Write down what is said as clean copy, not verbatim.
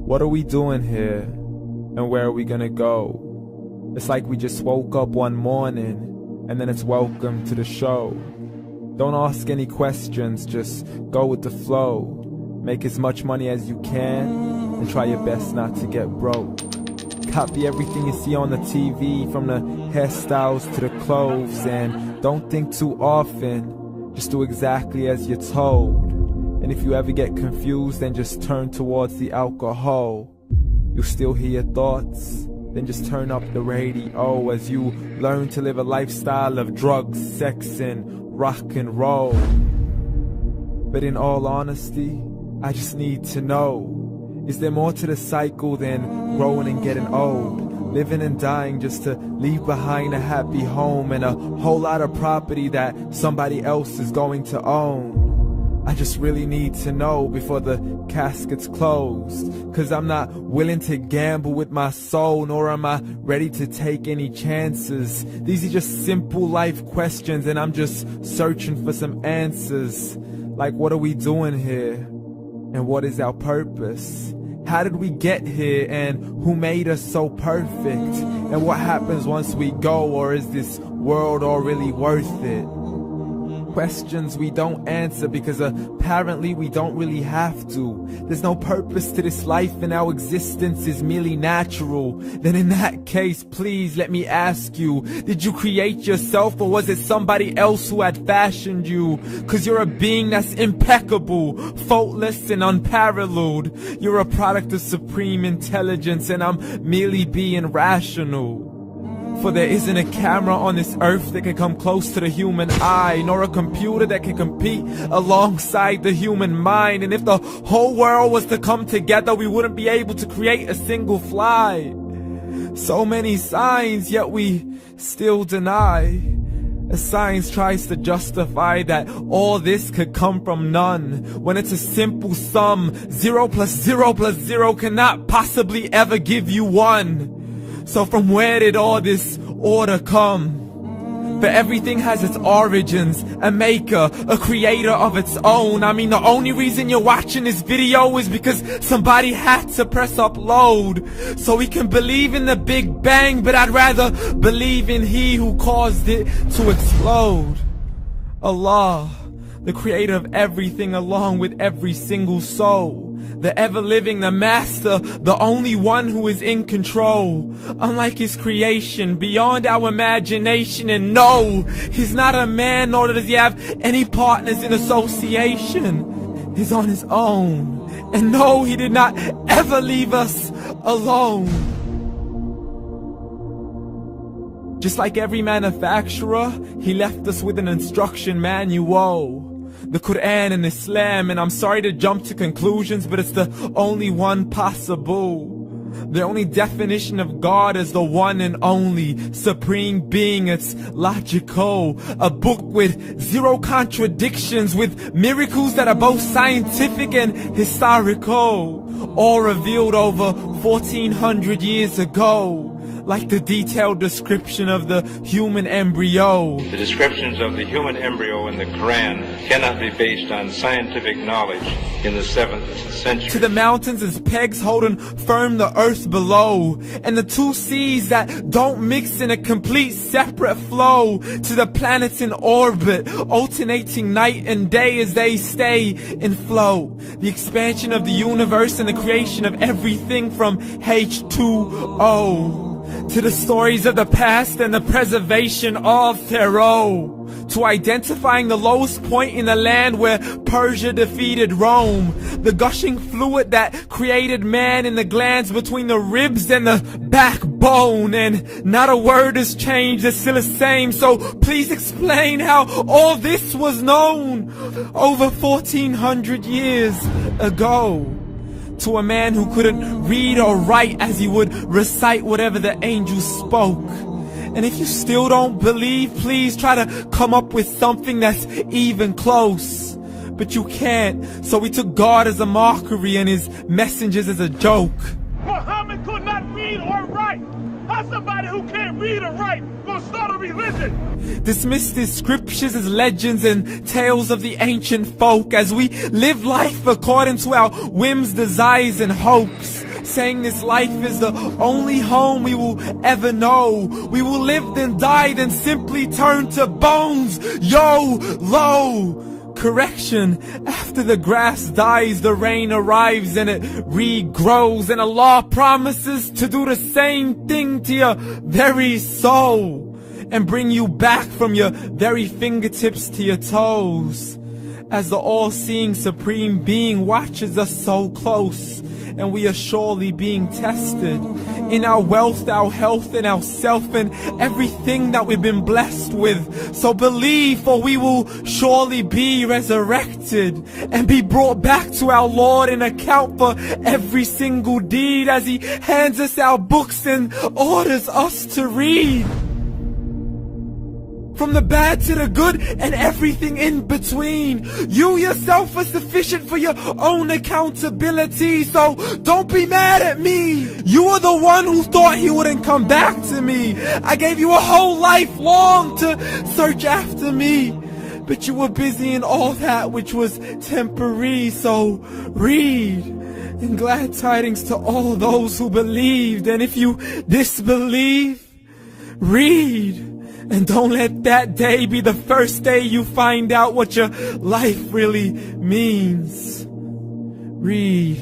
What are we doing here? And where are we gonna go? It's like we just woke up one morning and then it's welcome to the show. Don't ask any questions, just go with the flow. Make as much money as you can and try your best not to get broke. Copy everything you see on the TV, from the hairstyles to the clothes, and don't think too often, just do exactly as you're told. And if you ever get confused, then just turn towards the alcohol. You'll still hear your thoughts, then just turn up the radio as you learn to live a lifestyle of drugs, sex, and rock and roll. But in all honesty, I just need to know, is there more to the cycle than growing and getting old? Living and dying just to leave behind a happy home and a whole lot of property that somebody else is going to own. I just really need to know before the casket's closed, 'cause I'm not willing to gamble with my soul, nor am I ready to take any chances. These are just simple life questions and I'm just searching for some answers. Like, what are we doing here? And what is our purpose? How did we get here, and who made us so perfect? And what happens once we go, or is this world all really worth it? Questions we don't answer because apparently we don't really have to. There's no purpose to this life and our existence is merely natural. Then in that case, please let me ask you, did you create yourself, or was it somebody else who had fashioned you? 'Cause you're a being that's impeccable, faultless and unparalleled. You're a product of supreme intelligence and I'm merely being rational. For there isn't a camera on this earth that can come close to the human eye, nor a computer that can compete alongside the human mind. And if the whole world was to come together, we wouldn't be able to create a single fly. So many signs, yet we still deny. As science tries to justify that all this could come from none, when it's a simple sum. 0 plus 0 plus 0 cannot possibly ever give you 1. So from where did all this order come? For everything has its origins, a maker, a creator of its own. I mean, the only reason you're watching this video is because somebody had to press upload. So we can believe in the Big Bang, but I'd rather believe in He who caused it to explode. Allah, the creator of everything along with every single soul. The ever-living, the master, the only one who is in control. Unlike his creation, beyond our imagination. And no, he's not a man, nor does he have any partners in association. He's on his own. And no, he did not ever leave us alone. Just like every manufacturer, he left us with an instruction manual. The Quran and Islam, and I'm sorry to jump to conclusions, but it's the only one possible. The only definition of God is the one and only supreme being. It's logical, a book with 0 contradictions, with miracles that are both scientific and historical, all revealed over 1400 years ago. Like the detailed description of the human embryo. The descriptions of the human embryo in the Quran cannot be based on scientific knowledge in the 7th century. To the mountains as pegs holding firm the earth below, and the 2 seas that don't mix in a complete separate flow. To the planets in orbit, alternating night and day as they stay in flow. The expansion of the universe and the creation of everything from H2O. To the stories of the past and the preservation of Pharaoh. To identifying the lowest point in the land where Persia defeated Rome. The gushing fluid that created man in the glands between the ribs and the backbone. And not a word has changed, it's still the same. So please explain how all this was known over 1400 years ago. To a man who couldn't read or write, as he would recite whatever the angels spoke. And if you still don't believe, please try to come up with something that's even close. But you can't, so we took God as a mockery and his messengers as a joke. Muhammad could not read or write. How's somebody who can't read or write gonna start a religion? Dismiss the scriptures as legends and tales of the ancient folk, as we live life according to our whims, desires, and hopes. saying this life is the only home we will ever know. We will live then die then simply turn to bones. YOLO! Correction, after the grass dies, the rain arrives and it regrows, and Allah promises to do the same thing to your very soul and bring you back from your very fingertips to your toes, as the all-seeing supreme being watches us so close, and we are surely being tested in our wealth, our health, and our self, and everything that we've been blessed with. So believe, for we will surely be resurrected and be brought back to our Lord and account for every single deed, as He hands us our books and orders us to read. From the bad to the good and everything in between. You yourself are sufficient for your own accountability, so don't be mad at me. You are the one who thought He wouldn't come back to me. I gave you a whole life long to search after me, but you were busy in all that which was temporary. So read, and glad tidings to all those who believed. And if you disbelieve, read. And don't let that day be the first day you find out what your life really means. Read.